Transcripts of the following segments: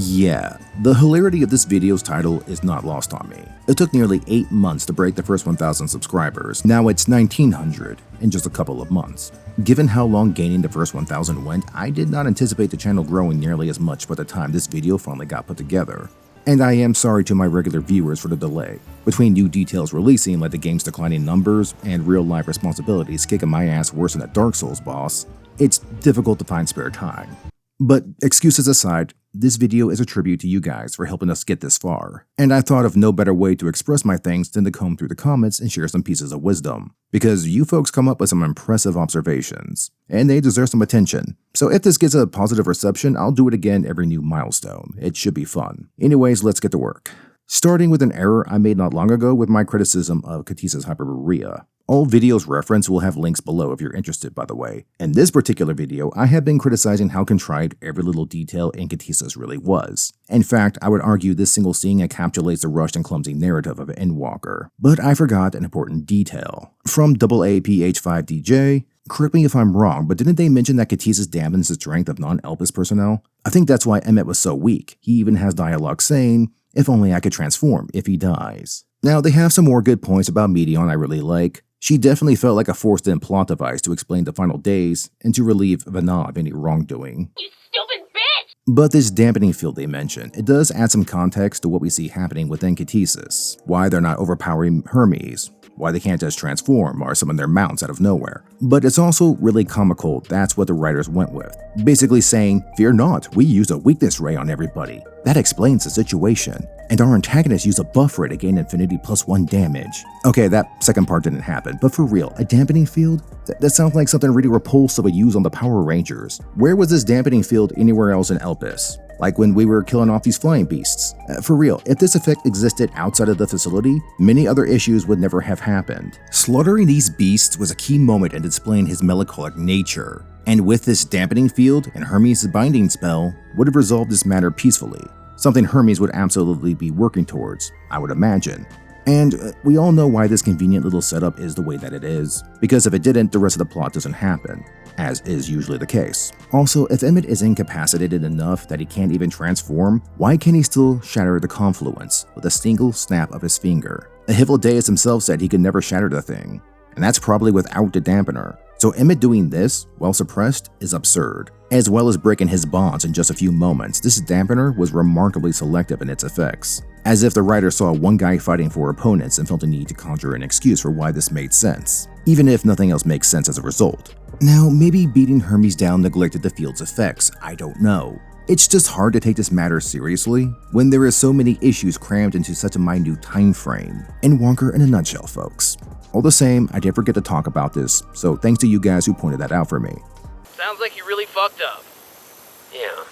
Yeah, the hilarity of this video's title is not lost on me. It took nearly 8 months to break the first 1,000 subscribers. Now it's 1,900 in just a couple of months. Given how long gaining the first 1,000 went, I did not anticipate the channel growing nearly as much by the time this video finally got put together. And I am sorry to my regular viewers for the delay. Between new details releasing like the game's declining numbers and real-life responsibilities kicking my ass worse than a Dark Souls boss, it's difficult to find spare time. But excuses aside, this video is a tribute to you guys for helping us get this far, and I thought of no better way to express my thanks than to comb through the comments and share some pieces of wisdom, because you folks come up with some impressive observations, and they deserve some attention. So if this gets a positive reception, I'll do it again every new milestone. It should be fun. Anyways, let's get to work. Starting with an error I made not long ago with my criticism of Katissa's Hyperborea. All videos referenced will have links below if you're interested, by the way. In this particular video, I have been criticizing how contrived every little detail in Katissa's really was. In fact, I would argue this single scene encapsulates the rushed and clumsy narrative of Endwalker. But I forgot an important detail. From AAPH5DJ, correct me if I'm wrong, but didn't they mention that Katissa's dampens the strength of non-Elpis personnel? I think that's why Emmett was so weak. He even has dialogue saying, "If only I could transform if he dies." Now, they have some more good points about Meteion I really like. She definitely felt like a forced-in plot device to explain the final days and to relieve Venat of any wrongdoing. You stupid bitch! But this dampening field they mention, it does add some context to what we see happening within Katissa's. Why they're not overpowering Hermes, why they can't just transform or summon their mounts out of nowhere. But it's also really comical that's what the writers went with. Basically saying, fear not, we used a weakness ray on everybody. That explains the situation. And our antagonists use a buff ray to gain infinity +1 damage. Okay, that second part didn't happen, but for real, a dampening field? That sounds like something really repulsive would use on the Power Rangers. Where was this dampening field anywhere else in Elpis? Like when we were killing off these flying beasts. For real, if this effect existed outside of the facility, many other issues would never have happened. Slaughtering these beasts was a key moment in displaying his melancholic nature. And with this dampening field and Hermes' binding spell, would have resolved this matter peacefully. Something Hermes would absolutely be working towards, I would imagine. And we all know why this convenient little setup is the way that it is, because if it didn't, the rest of the plot doesn't happen, as is usually the case. Also, if Emmett is incapacitated enough that he can't even transform, why can't he still shatter the confluence with a single snap of his finger? Ahivaldeius himself said he could never shatter the thing, and that's probably without the dampener. So Emmett doing this, while suppressed, is absurd. As well as breaking his bonds in just a few moments, this dampener was remarkably selective in its effects. As if the writer saw one guy fighting for opponents and felt the need to conjure an excuse for why this made sense, even if nothing else makes sense as a result. Now, maybe beating Hermes down neglected the field's effects, I don't know. It's just hard to take this matter seriously when there are so many issues crammed into such a minute time frame. Endwalker in a nutshell, folks. All the same, I did forget to talk about this, so thanks to you guys who pointed that out for me. Sounds like you really fucked up. Yeah,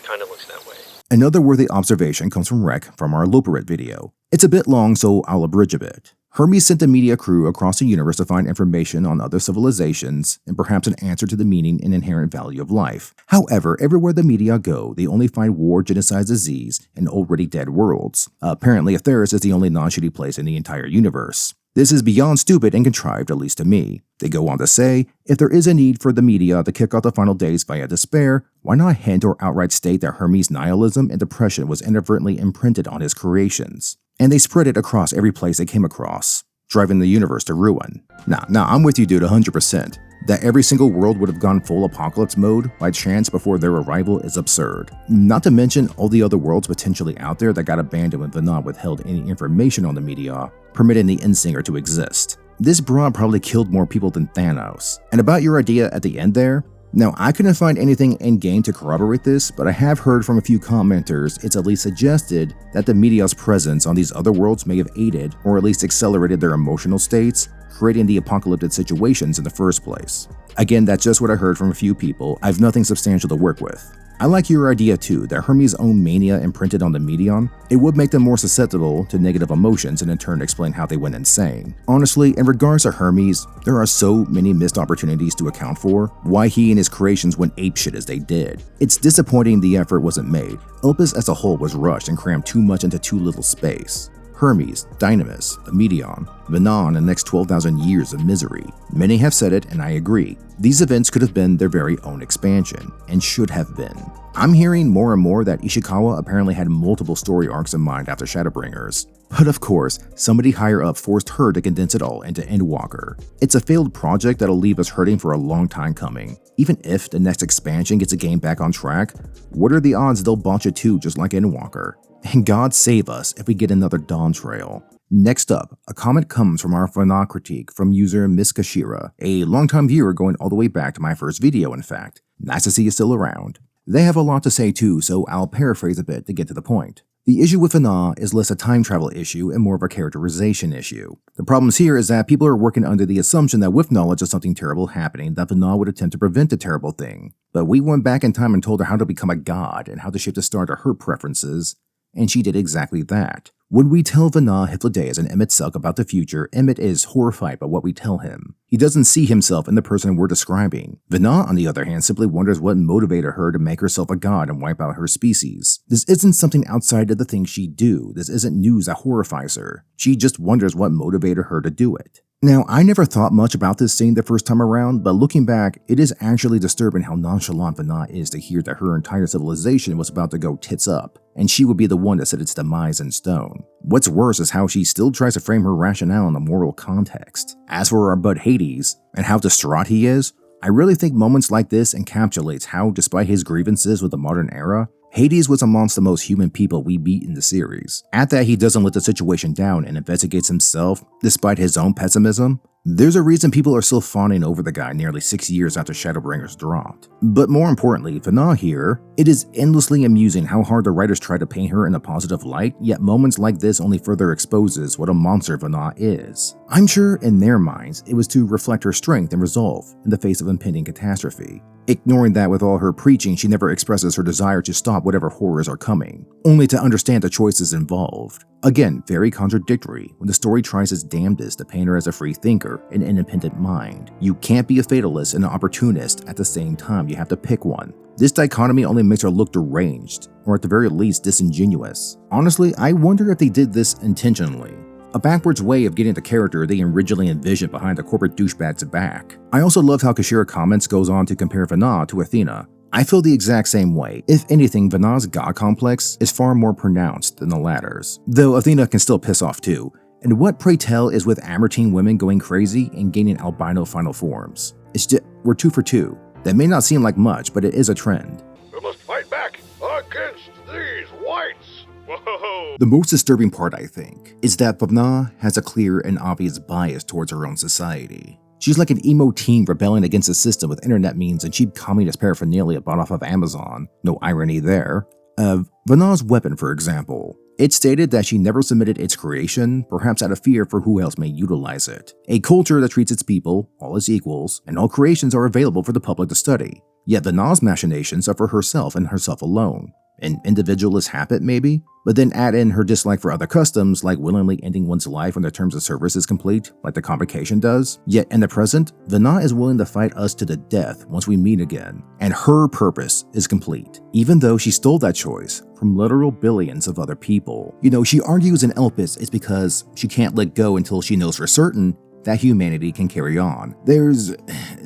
kinda looks that way. Another worthy observation comes from Rek from our Loperit video. It's a bit long, so I'll abridge a bit. Hermes sent a media crew across the universe to find information on other civilizations and perhaps an answer to the meaning and inherent value of life. However, everywhere the media go, they only find war, genocide, disease, and already dead worlds. Apparently, Etheris is the only non-shitty place in the entire universe. This is beyond stupid and contrived, at least to me. They go on to say, if there is a need for the media to kick off the final days via despair, why not hint or outright state that Hermes' nihilism and depression was inadvertently imprinted on his creations? And they spread it across every place they came across, driving the universe to ruin. Nah, I'm with you, dude, 100%. That every single world would have gone full apocalypse mode by chance before their arrival is absurd. Not to mention all the other worlds potentially out there that got abandoned when Venat withheld any information on the media, permitting the Endsinger to exist. This broad probably killed more people than Thanos. And about your idea at the end there, now I couldn't find anything in-game to corroborate this, but I have heard from a few commenters it's at least suggested that the media's presence on these other worlds may have aided or at least accelerated their emotional states, creating the apocalyptic situations in the first place. Again, that's just what I heard from a few people. I have nothing substantial to work with. I like your idea too, that Hermes' own mania imprinted on the Meteion. It would make them more susceptible to negative emotions and in turn explain how they went insane. Honestly, in regards to Hermes, there are so many missed opportunities to account for why he and his creations went apeshit as they did. It's disappointing the effort wasn't made. Elpis as a whole was rushed and crammed too much into too little space. Hermes, Dynamis, the Meteion, Venat, and the next 12,000 years of misery. Many have said it, and I agree. These events could have been their very own expansion, and should have been. I'm hearing more and more that Ishikawa apparently had multiple story arcs in mind after Shadowbringers. But of course, somebody higher up forced her to condense it all into Endwalker. It's a failed project that'll leave us hurting for a long time coming. Even if the next expansion gets the game back on track, what are the odds they'll botch it too, just like Endwalker? And God save us if we get another Dawn Trail. Next up, a comment comes from our Venat critique from user Miss Kashira, a longtime viewer going all the way back to my first video in fact. Nice to see you still around. They have a lot to say too, so I'll paraphrase a bit to get to the point. The issue with Venat is less a time travel issue and more of a characterization issue. The problems here is that people are working under the assumption that with knowledge of something terrible happening, that Venat would attempt to prevent the terrible thing. But we went back in time and told her how to become a god and how to shape the star to her preferences, and she did exactly that. When we tell Venat Hypnodeus and Emmett Selk about the future, Emmett is horrified by what we tell him. He doesn't see himself in the person we're describing. Venat, on the other hand, simply wonders what motivated her to make herself a god and wipe out her species. This isn't something outside of the things she'd do. This isn't news that horrifies her. She just wonders what motivated her to do it. Now, I never thought much about this scene the first time around, but looking back, it is actually disturbing how nonchalant Venat is to hear that her entire civilization was about to go tits up, and she would be the one that set its demise in stone. What's worse is how she still tries to frame her rationale in a moral context. As for our bud Hades, and how distraught he is, I really think moments like this encapsulates how, despite his grievances with the modern era, Hades was amongst the most human people we beat in the series. At that, he doesn't let the situation down and investigates himself, despite his own pessimism. There's a reason people are still fawning over the guy nearly 6 years after Shadowbringers dropped. But more importantly, Venat here, it is endlessly amusing how hard the writers try to paint her in a positive light, yet moments like this only further exposes what a monster Venat is. I'm sure in their minds, it was to reflect her strength and resolve in the face of impending catastrophe. Ignoring that with all her preaching, she never expresses her desire to stop whatever horrors are coming, only to understand the choices involved. Again, very contradictory when the story tries its damnedest to paint her as a free thinker and independent mind. You can't be a fatalist and an opportunist at the same time, you have to pick one. This dichotomy only makes her look deranged, or at the very least disingenuous. Honestly, I wonder if they did this intentionally. A backwards way of getting the character they originally envisioned behind the corporate douchebag's back. I also love how Kashira comments goes on to compare Venat to Athena. I feel the exact same way. If anything, Venat's god complex is far more pronounced than the latter's, though Athena can still piss off too. And what, pray tell, is with Amyrtine women going crazy and gaining albino final forms? It's just, we're 2 for 2. That may not seem like much, but it is a trend. We must fight back against these whites! Whoa! The most disturbing part, I think, is that Venat has a clear and obvious bias towards her own society. She's like an emo teen rebelling against the system with internet memes and cheap communist paraphernalia bought off of Amazon. No irony there. Venat's weapon, for example. It stated that she never submitted its creation, perhaps out of fear for who else may utilize it. A culture that treats its people all as equals, and all creations are available for the public to study. Yet Venat's machinations are for herself and herself alone. An individualist habit, maybe? But then add in her dislike for other customs, like willingly ending one's life when the terms of service is complete, like the convocation does. Yet in the present, Venat is willing to fight us to the death once we meet again, and her purpose is complete, even though she stole that choice from literal billions of other people. You know, she argues in Elpis it's because she can't let go until she knows for certain that humanity can carry on. There's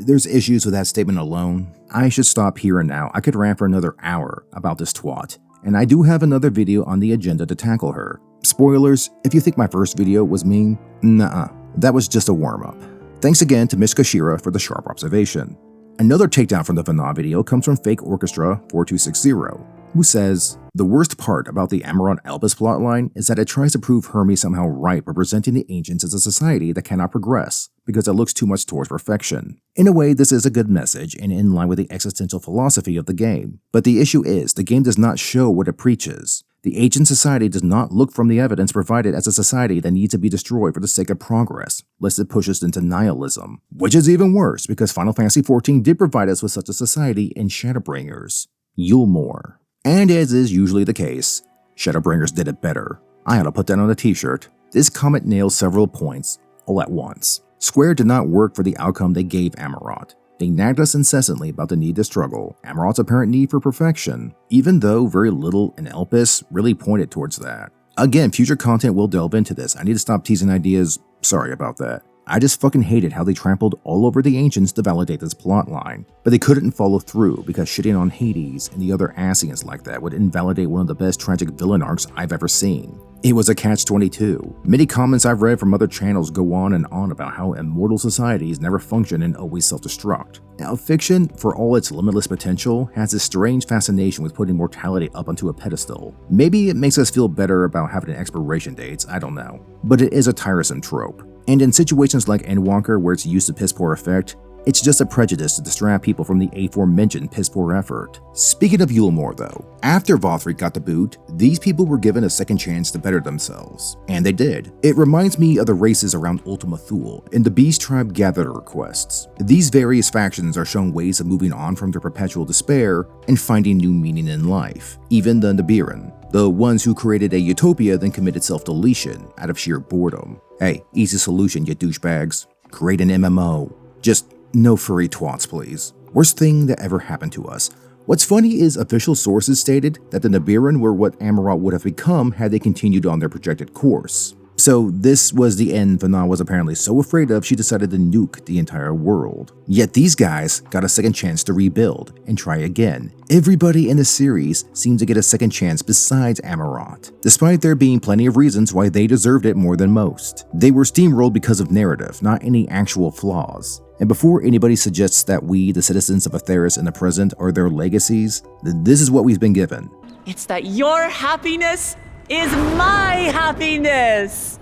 issues with that statement alone. I should stop here and now. I could rant for another hour about this twat, and I do have another video on the agenda to tackle her. Spoilers, if you think my first video was mean, nuh-uh, that was just a warm-up. Thanks again to Miss Kashira for the sharp observation. Another takedown from the Venat video comes from Fake Orchestra 4260, who says, "The worst part about the Amaranth Elpis plotline is that it tries to prove Hermes somehow right by presenting the ancients as a society that cannot progress, because it looks too much towards perfection. In a way, this is a good message and in line with the existential philosophy of the game. But the issue is, the game does not show what it preaches. The ancient society does not look from the evidence provided as a society that needs to be destroyed for the sake of progress, lest it pushes into nihilism. Which is even worse, because Final Fantasy XIV did provide us with such a society in Shadowbringers. Yulmore. And as is usually the case, Shadowbringers did it better. I had to put that on a t-shirt. This comment nails several points all at once. Square did not work for the outcome they gave Amaranth. They nagged us incessantly about the need to struggle, Amaranth's apparent need for perfection, even though very little in Elpis really pointed towards that. Again, future content will delve into this. I need to stop teasing ideas. Sorry about that. I just fucking hated how they trampled all over the ancients to validate this plotline, but they couldn't follow through because shitting on Hades and the other Asians like that would invalidate one of the best tragic villain arcs I've ever seen. It was a catch-22. Many comments I've read from other channels go on and on about how immortal societies never function and always self-destruct. Now, fiction, for all its limitless potential, has this strange fascination with putting mortality up onto a pedestal. Maybe it makes us feel better about having expiration dates, I don't know. But it is a tiresome trope. And in situations like Endwalker, where it's used to piss-poor effect, it's just a prejudice to distract people from the aforementioned piss-poor effort. Speaking of Yulmore though, after Vothric got the boot, these people were given a second chance to better themselves. And they did. It reminds me of the races around Ultima Thule in the Beast Tribe Gatherer quests. These various factions are shown ways of moving on from their perpetual despair and finding new meaning in life. Even the Nibiran, the ones who created a utopia then committed self-deletion out of sheer boredom. Hey, easy solution, you douchebags. Create an MMO. Just no furry twats, please. Worst thing that ever happened to us. What's funny is official sources stated that the Nibiran were what Amarant would have become had they continued on their projected course. So this was the end Venat was apparently so afraid of she decided to nuke the entire world. Yet these guys got a second chance to rebuild and try again. Everybody in the series seemed to get a second chance besides Amarant, despite there being plenty of reasons why they deserved it more than most. They were steamrolled because of narrative, not any actual flaws. And before anybody suggests that we, the citizens of Atheris in the present, are their legacies, this is what we've been given. It's that your happiness is my happiness!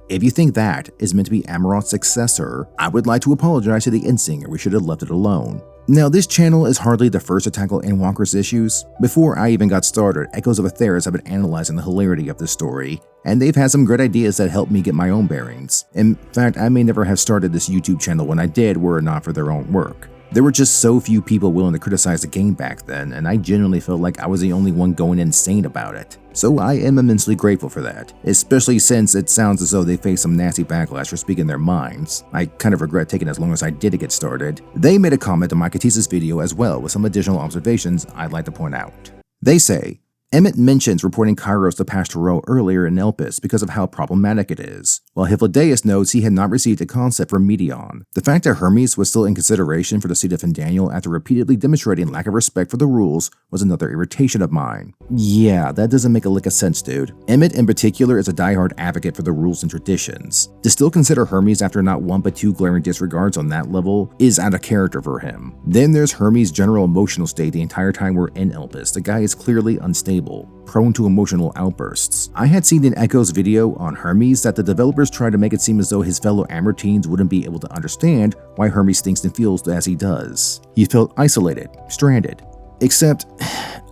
If you think that is meant to be Amarant's successor, I would like to apologize to the Endsinger. We should have left it alone. Now, this channel is hardly the first to tackle Endwalker's issues. Before I even got started, Echoes of Atheris have been analyzing the hilarity of this story, and they've had some great ideas that helped me get my own bearings. In fact, I may never have started this YouTube channel when I did were it not for their own work. There were just so few people willing to criticize the game back then, and I genuinely felt like I was the only one going insane about it. So I am immensely grateful for that, especially since it sounds as though they faced some nasty backlash for speaking their minds. I kind of regret taking as long as I did to get started. They made a comment on my Katisa's video as well with some additional observations I'd like to point out. They say, Emmett mentions reporting Kairos to Pastoral earlier in Elpis because of how problematic it is, while Hyphodeus notes he had not received a concept from Meteion. The fact that Hermes was still in consideration for the seat of Findaniel after repeatedly demonstrating lack of respect for the rules was another irritation of mine. Yeah, that doesn't make a lick of sense, dude. Emmett in particular is a diehard advocate for the rules and traditions. To still consider Hermes after not one but two glaring disregards on that level is out of character for him. Then there's Hermes' general emotional state the entire time we're in Elpis. The guy is clearly unstable, prone to emotional outbursts. I had seen in Echo's video on Hermes that the developers tried to make it seem as though his fellow Amortines wouldn't be able to understand why Hermes thinks and feels as he does. He felt isolated, stranded. Except,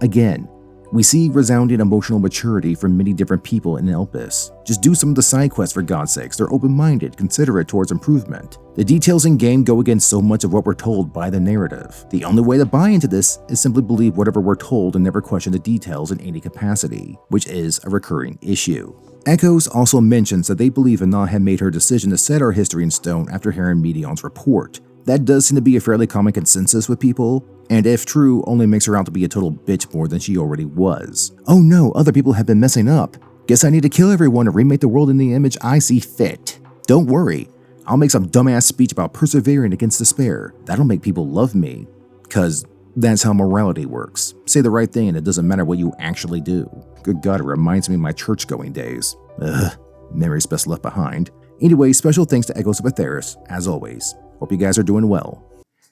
again, we see resounding emotional maturity from many different people in Elpis. Just do some of the side quests for God's sakes. They're open-minded, considerate towards improvement. The details in game go against so much of what we're told by the narrative. The only way to buy into this is simply believe whatever we're told and never question the details in any capacity, which is a recurring issue. Echoes also mentions that they believe Venat had made her decision to set our history in stone after hearing Meteion's report. That does seem to be a fairly common consensus with people, and if true, only makes her out to be a total bitch more than she already was. Oh no, other people have been messing up. Guess I need to kill everyone and remake the world in the image I see fit. Don't worry, I'll make some dumbass speech about persevering against despair. That'll make people love me. 'Cause that's how morality works. Say the right thing and it doesn't matter what you actually do. Good God, it reminds me of my church-going days. Ugh, memories best left behind. Anyway, special thanks to Echoes of Atheris, as always. Hope you guys are doing well.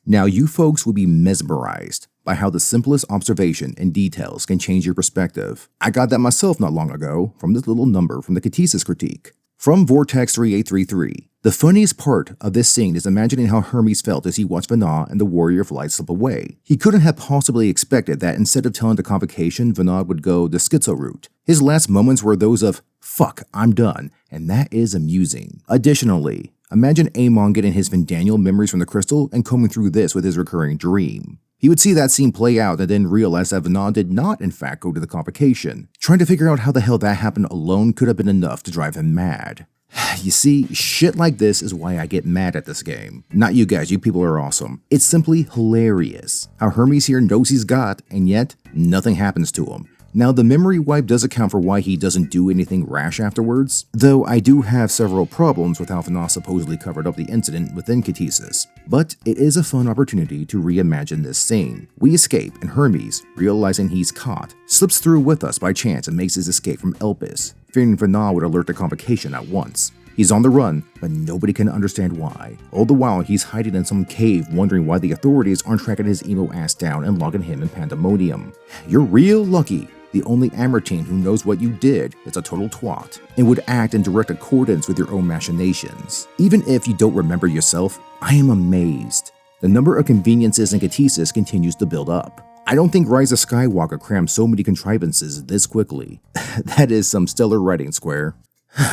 Now, you folks will be mesmerized by how the simplest observation and details can change your perspective. I got that myself not long ago from this little number from the Katisa's critique. From Vortex 3833, the funniest part of this scene is imagining how Hermes felt as he watched Venat and the Warrior of Light slip away. He couldn't have possibly expected that instead of telling the convocation, Venat would go the schizo route. His last moments were those of, fuck, I'm done, and that is amusing. Additionally, imagine Amon getting his Findaniel memories from the crystal and combing through this with his recurring dream. He would see that scene play out and then realize that Venat did not in fact go to the convocation. Trying to figure out how the hell that happened alone could have been enough to drive him mad. You see, shit like this is why I get mad at this game. Not you guys, you people are awesome. It's simply hilarious how Hermes here knows he's got, and yet nothing happens to him. Now, the memory wipe does account for why he doesn't do anything rash afterwards, though I do have several problems with how Venat supposedly covered up the incident within Catesis. But it is a fun opportunity to reimagine this scene. We escape, and Hermes, realizing he's caught, slips through with us by chance and makes his escape from Elpis, fearing Venat would alert the convocation at once. He's on the run, but nobody can understand why. All the while, he's hiding in some cave wondering why the authorities aren't tracking his emo ass down and logging him in pandemonium. You're real lucky. The only Amortine who knows what you did is a total twat and would act in direct accordance with your own machinations. Even if you don't remember yourself, I am amazed. The number of conveniences in Catesis continues to build up. I don't think Rise of Skywalker crammed so many contrivances this quickly. That is some stellar writing, Square.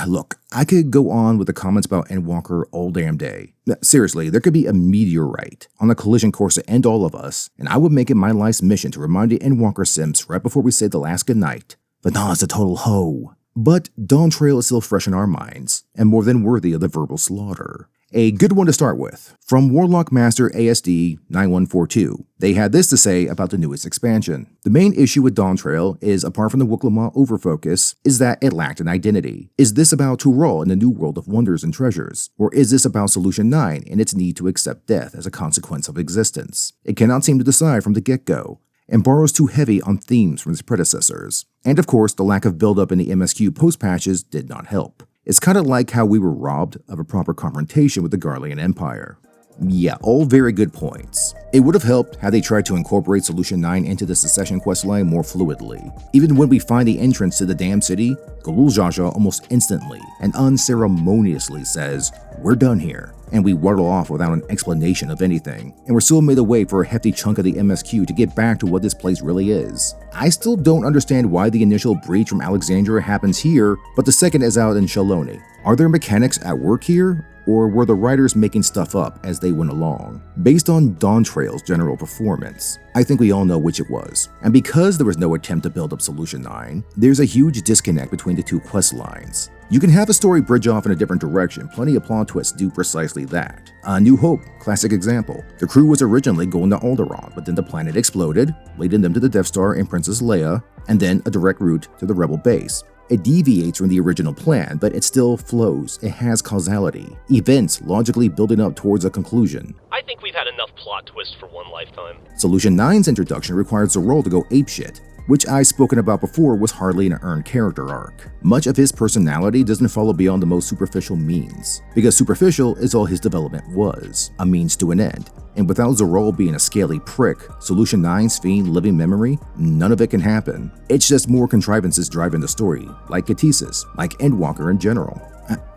Look, I could go on with the comments about Endwalker all damn day. Seriously, there could be a meteorite on a collision course to end all of us, and I would make it my life's mission to remind the Endwalker simps right before we say the last goodnight. Venat's a total hoe. But Dawn Trail is still fresh in our minds, and more than worthy of the verbal slaughter. A good one to start with, from Warlock Master ASD 9142. They had this to say about the newest expansion. The main issue with Dawn Trail is, apart from the Wooklama overfocus, is that it lacked an identity. Is this about Turol in the new world of wonders and treasures? Or is this about Solution 9 and its need to accept death as a consequence of existence? It cannot seem to decide from the get-go, and borrows too heavy on themes from its predecessors. And of course, the lack of build-up in the MSQ post-patches did not help. It's kind of like how we were robbed of a proper confrontation with the Garlean Empire. Yeah, all very good points. It would have helped had they tried to incorporate Solution 9 into the Secession questline more fluidly. Even when we find the entrance to the damn city, Galul Jaja almost instantly and unceremoniously says, "We're done here," and we waddle off without an explanation of anything, and we're still made away for a hefty chunk of the MSQ to get back to what this place really is. I still don't understand why the initial breach from Alexandria happens here, but the second is out in Shaloni. Are there mechanics at work here? Or were the writers making stuff up as they went along? Based on Dawn Trail's general performance, I think we all know which it was. And because there was no attempt to build up Solution 9, there's a huge disconnect between the two quest lines. You can have a story bridge off in a different direction. Plenty of plot twists do precisely that. A New Hope, classic example. The crew was originally going to Alderaan, but then the planet exploded, leading them to the Death Star and Princess Leia, and then a direct route to the Rebel base. It deviates from the original plan, but it still flows. It has causality. Events logically building up towards a conclusion. I think we've had enough plot twists for one lifetime. Solution 9's introduction required Zorol to go apeshit, which I've spoken about before was hardly an earned character arc. Much of his personality doesn't follow beyond the most superficial means, because superficial is all his development was, a means to an end. And without Zorol being a scaly prick, Solution 9's fiend living memory, none of it can happen. It's just more contrivances driving the story, like Catesis, like Endwalker in general.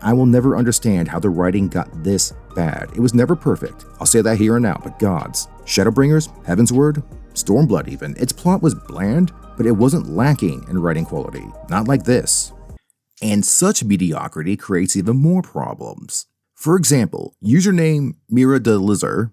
I will never understand how the writing got this bad. It was never perfect. I'll say that here and now, but gods. Shadowbringers, Heavensward, Stormblood even, its plot was bland, but it wasn't lacking in writing quality. Not like this. And such mediocrity creates even more problems. For example, username Mira de Lizard.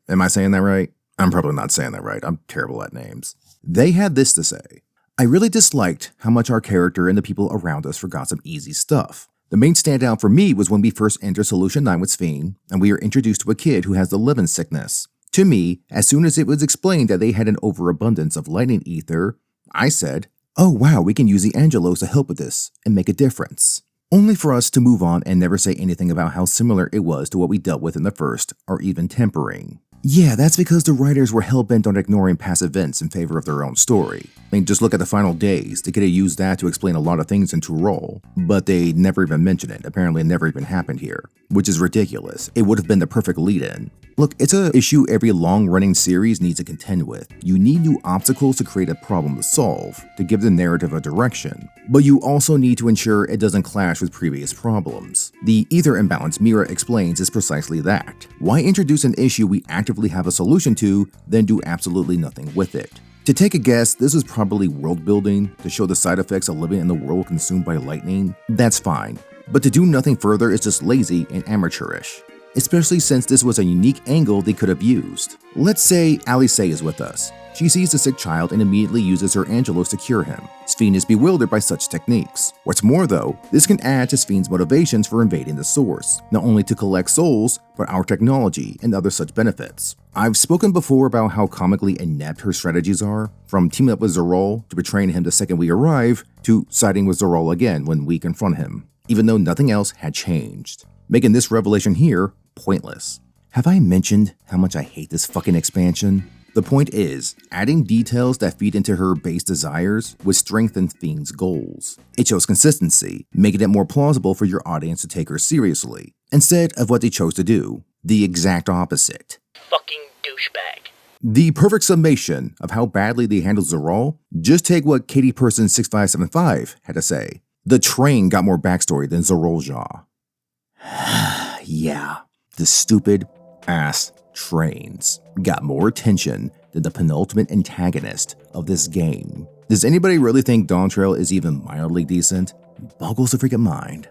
Am I saying that right? I'm probably not saying that right. I'm terrible at names. They had this to say. I really disliked how much our character and the people around us forgot some easy stuff. The main standout for me was when we first enter Solution 9 with Sphene, and we are introduced to a kid who has the Levin sickness. To me, as soon as it was explained that they had an overabundance of lightning ether, I said, "Oh wow, we can use the Angelos to help with this and make a difference." Only for us to move on and never say anything about how similar it was to what we dealt with in the first, or even tempering. Yeah, that's because the writers were hell-bent on ignoring past events in favor of their own story. I mean, just look at the final days. They could have used that to explain a lot of things in Turol, but they never even mentioned it. Apparently it never even happened here, which is ridiculous. It would have been the perfect lead-in. Look, it's an issue every long-running series needs to contend with. You need new obstacles to create a problem to solve, to give the narrative a direction. But you also need to ensure it doesn't clash with previous problems. The ether imbalance Mira explains is precisely that. Why introduce an issue we actively have a solution to, then do absolutely nothing with it? To take a guess, this was probably world building, to show the side effects of living in the world consumed by lightning. That's fine. But to do nothing further is just lazy and amateurish. especially since this was a unique angle they could have used. Let's say Alice is with us. She sees the sick child and immediately uses her Angelos to cure him. Sphene is bewildered by such techniques. What's more though, this can add to Sphene's motivations for invading the source, not only to collect souls, but our technology and other such benefits. I've spoken before about how comically inept her strategies are, from teaming up with Zorol to betraying him the second we arrive, to siding with Zorol again when we confront him, even though nothing else had changed, making this revelation here pointless. Have I mentioned how much I hate this fucking expansion? The point is, adding details that feed into her base desires would strengthen Sphene's goals. It shows consistency, making it more plausible for your audience to take her seriously, instead of what they chose to do, the exact opposite. Fucking douchebag. The perfect summation of how badly they handled Zorol, just take what Katie Person 6575 had to say. The train got more backstory than Zorol Jaw. Yeah, the stupid ass trains got more attention than the penultimate antagonist of this game. Does anybody really think Dawn Trail is even mildly decent? Boggles the freaking mind.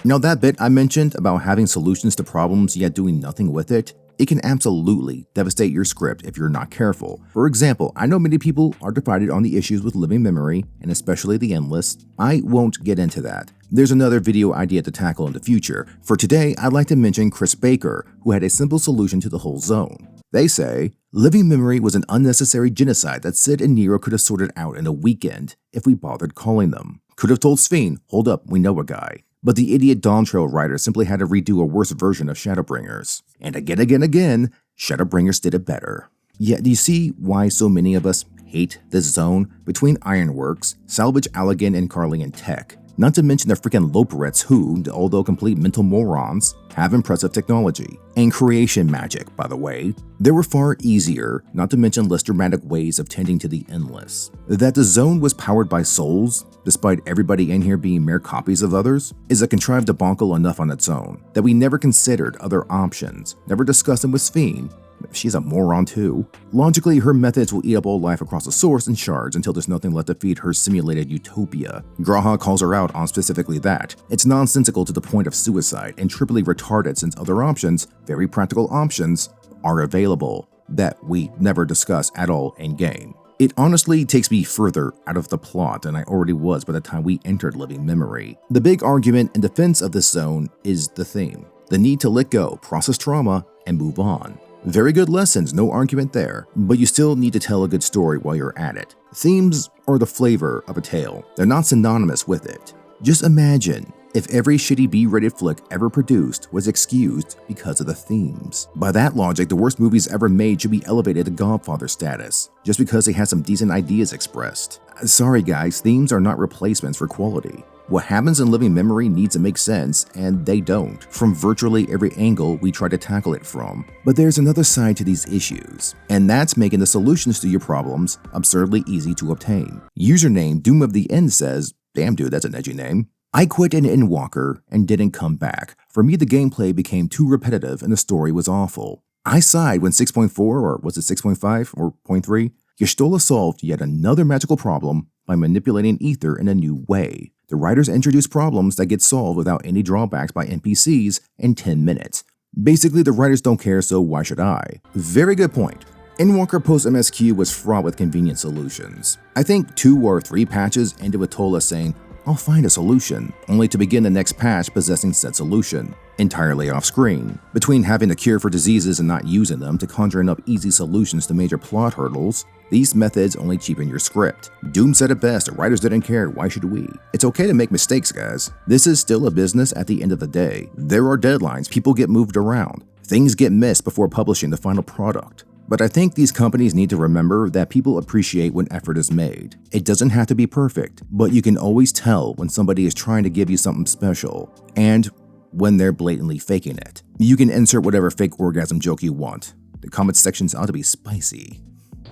Now that bit I mentioned about having solutions to problems yet doing nothing with it, it can absolutely devastate your script if you're not careful. For example, I know many people are divided on the issues with living memory, and especially the endless. I won't get into that. There's another video idea to tackle in the future. For today, I'd like to mention Chris Baker, who had a simple solution to the whole zone. They say, living memory was an unnecessary genocide that Sid and Nero could have sorted out in a weekend if we bothered calling them. Could have told Sphene, hold up, we know a guy. But the idiot Dawn Trail writer simply had to redo a worse version of Shadowbringers. And again, Shadowbringers did it better. Yet, do you see why so many of us hate this zone between Ironworks, Salvage Allegan, and Carly and Tech? Not to mention the freaking Loperets who, although complete mental morons, have impressive technology. And creation magic, by the way. There were far easier, not to mention less dramatic ways of tending to the endless. That the zone was powered by souls, despite everybody in here being mere copies of others, is a contrived debacle enough on its own, that we never considered other options, never discussed them with Sphene. She's a moron too. Logically, her methods will eat up all life across the source in shards until there's nothing left to feed her simulated utopia. Graha calls her out on specifically that. It's nonsensical to the point of suicide and triply retarded since other options, very practical options, are available that we never discuss at all in game. It honestly takes me further out of the plot than I already was by the time we entered living memory. The big argument in defense of this zone is the theme. The need to let go, process trauma, and move on. Very good lessons, no argument there, but you still need to tell a good story while you're at it. Themes are the flavor of a tale. They're not synonymous with it. Just imagine if every shitty B-rated flick ever produced was excused because of the themes. By that logic, the worst movies ever made should be elevated to Godfather status, just because they had some decent ideas expressed. Sorry guys, themes are not replacements for quality. What happens in living memory needs to make sense, and they don't, from virtually every angle we try to tackle it from. But there's another side to these issues, and that's making the solutions to your problems absurdly easy to obtain. Username Doom of the End says, damn dude, that's an edgy name. I quit an Endwalker and didn't come back. For me, the gameplay became too repetitive and the story was awful. I sighed when 6.4, or was it 6.5, or 0.3? Y'shtola solved yet another magical problem by manipulating ether in a new way. The writers introduced problems that get solved without any drawbacks by NPCs in 10 minutes. Basically, the writers don't care, so why should I? Very good point. Endwalker post-MSQ was fraught with convenient solutions. I think 2 or 3 patches ended with Tola saying, I'll find a solution, only to begin the next patch possessing said solution, entirely off screen. Between having a cure for diseases and not using them to conjuring up easy solutions to major plot hurdles, these methods only cheapen your script. Doom said it best, the writers didn't care, why should we? It's okay to make mistakes, guys. This is still a business at the end of the day. There are deadlines, people get moved around. Things get missed before publishing the final product. But I think these companies need to remember that people appreciate when effort is made. It doesn't have to be perfect, but you can always tell when somebody is trying to give you something special, and when they're blatantly faking it. You can insert whatever fake orgasm joke you want. The comment sections ought to be spicy.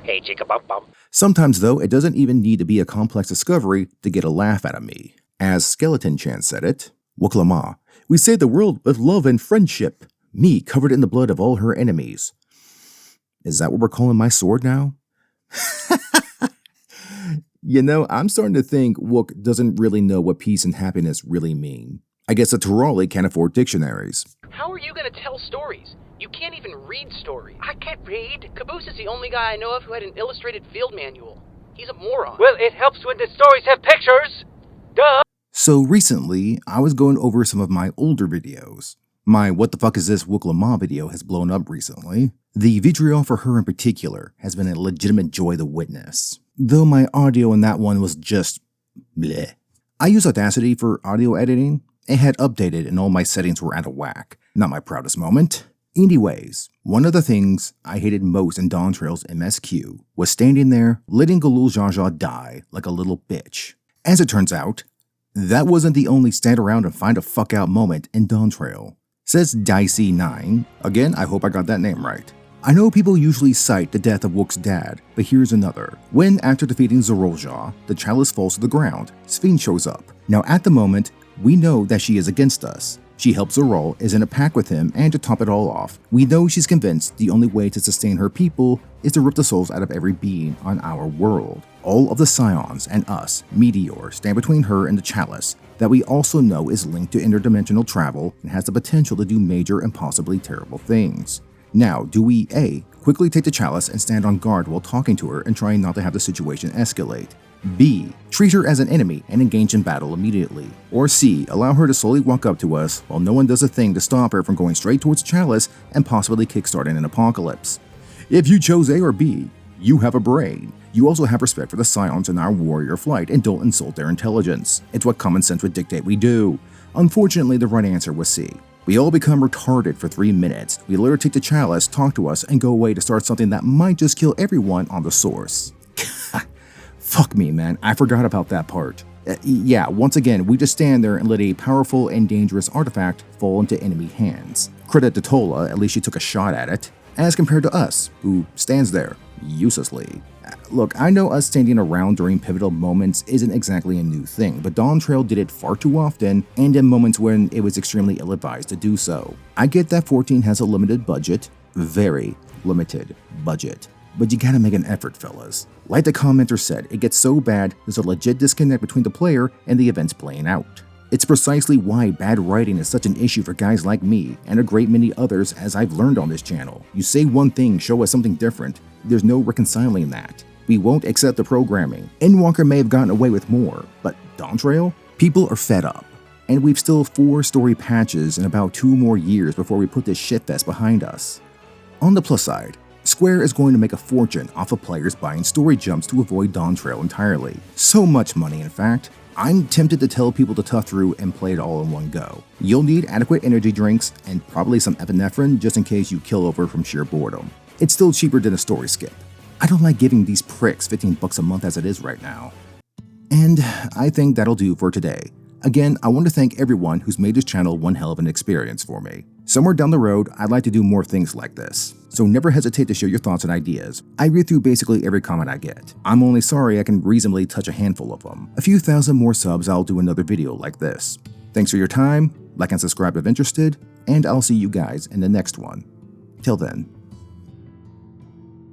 Hey, chicka bum bum. Sometimes though, it doesn't even need to be a complex discovery to get a laugh out of me. As Skeleton Chan said it, Woklama, we save the world with love and friendship. Me covered in the blood of all her enemies. Is that what we're calling my sword now? You know, I'm starting to think Wook doesn't really know what peace and happiness really mean. I guess the Turali can't afford dictionaries. How are you gonna tell stories? You can't even read stories. I can't read. Caboose is the only guy I know of who had an illustrated field manual. He's a moron. Well, it helps when the stories have pictures. Duh. So recently, I was going over some of my older videos. My what the fuck is this Wuklama video has blown up recently. The vitriol for her in particular has been a legitimate joy to witness. Though my audio in that one was just bleh. I use Audacity for audio editing. It had updated and all my settings were out of whack. Not my proudest moment. Anyways, one of the things I hated most in Dawntrail's MSQ was standing there letting Galul Jaja die like a little bitch. As it turns out, that wasn't the only stand around and find a fuck out moment in Dawntrail. Says Dicey9. Again, I hope I got that name right. I know people usually cite the death of Wook's dad, but here's another. When, after defeating Zorolja, the chalice falls to the ground, Sphene shows up. Now at the moment, we know that she is against us. She helps Zorol, is in a pack with him, and to top it all off, we know she's convinced the only way to sustain her people is to rip the souls out of every being on our world. All of the Scions and us, Meteor, stand between her and the chalice, that we also know is linked to interdimensional travel and has the potential to do major and possibly terrible things. Now, do we A, quickly take the chalice and stand on guard while talking to her and trying not to have the situation escalate? B, treat her as an enemy and engage in battle immediately? Or C, allow her to slowly walk up to us while no one does a thing to stop her from going straight towards chalice and possibly kickstarting an apocalypse? If you chose A or B, you have a brain. You also have respect for the Scions in our warrior flight and don't insult their intelligence. It's what common sense would dictate we do. Unfortunately, the right answer was C. We all become retarded for 3 minutes. We literally take the chalice, talk to us, and go away to start something that might just kill everyone on the source. Fuck me, man. I forgot about that part. Yeah, once again, we just stand there and let a powerful and dangerous artifact fall into enemy hands. Credit to Tola, at least she took a shot at it, as compared to us, who stands there, uselessly. Look, I know us standing around during pivotal moments isn't exactly a new thing, but Dawntrail did it far too often, and in moments when it was extremely ill-advised to do so. I get that 14 has a limited budget, very limited budget, but you gotta make an effort, fellas. Like the commenter said, it gets so bad there's a legit disconnect between the player and the events playing out. It's precisely why bad writing is such an issue for guys like me, and a great many others as I've learned on this channel. You say one thing, show us something different. There's no reconciling that. We won't accept the programming. Endwalker may have gotten away with more, but Dawntrail? People are fed up. And we've still 4 story patches and about 2 more years before we put this shitfest behind us. On the plus side, Square is going to make a fortune off of players buying story jumps to avoid Dawntrail entirely. So much money, in fact. I'm tempted to tell people to tough through and play it all in one go. You'll need adequate energy drinks and probably some epinephrine just in case you kill over from sheer boredom. It's still cheaper than a story skip. I don't like giving these pricks $15 a month as it is right now. And I think that'll do for today. Again, I want to thank everyone who's made this channel one hell of an experience for me. Somewhere down the road, I'd like to do more things like this. So never hesitate to share your thoughts and ideas. I read through basically every comment I get. I'm only sorry I can reasonably touch a handful of them. A few thousand more subs, I'll do another video like this. Thanks for your time, like and subscribe if interested, and I'll see you guys in the next one. Till then.